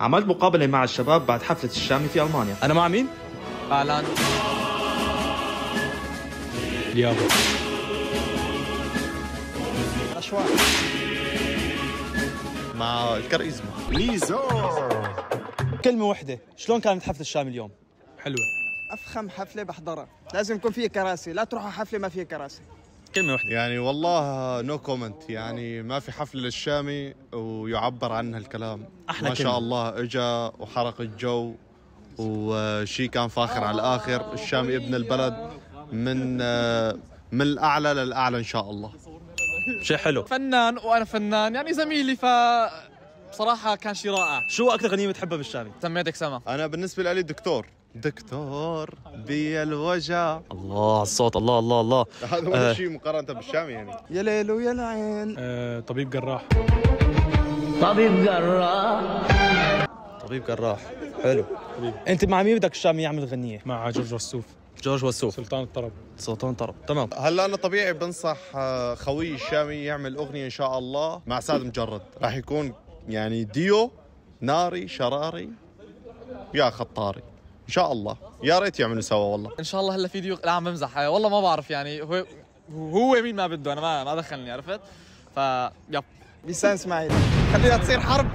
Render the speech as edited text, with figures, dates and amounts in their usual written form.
عملت مقابلة مع الشباب بعد حفلة الشامي في ألمانيا. أنا مع مين؟ أعلان اليابان. أشواق مع الكاريزما. كلمة واحدة، شلون كانت حفلة الشامي اليوم؟ حلوة. أفخم حفلة بحضرها، لازم يكون فيه كراسي، لا تروحوا حفلة ما فيها كراسي. كلمة واحدة. يعني والله نو كومنت، يعني ما في حفلة للشامي ويعبر عنها الكلام. أحلى ما كلمة. شاء الله اجا وحرق الجو وشي كان فاخر على الآخر. الشامي ابن البلد من الأعلى للأعلى إن شاء الله. شيء حلو. فنان وأنا فنان، يعني زميلي، بصراحة كان شيء رائع. شو أكثر غنية بتحبها بالشامي؟ سميتك سما. أنا بالنسبة لي دكتور بي الوجع. الله على الصوت، الله الله الله. هذا ولا شيء مقارنة بالشامي يعني. يا ليل ويا العين. طبيب جراح. طبيب جراح. حلو. أنت مع مين بدك الشامي يعمل غنية؟ مع جورج وسوف. جورج وسوف. سلطان الطرب. سلطان طرب. تمام. هلا أنا طبيعي بنصح خوي الشامي يعمل أغنية إن شاء الله مع سعد مجرد. راح يكون يعني ديو ناري شراري يا خطاري إن شاء الله. يا ريت يعملوا سوا والله. إن شاء الله هلا فيديو. لا عم بمزح والله، ما بعرف يعني هو مين ما بده، أنا ما دخلني، عرفت؟ يب بيسان اسماعيل، خليها تصير حرب.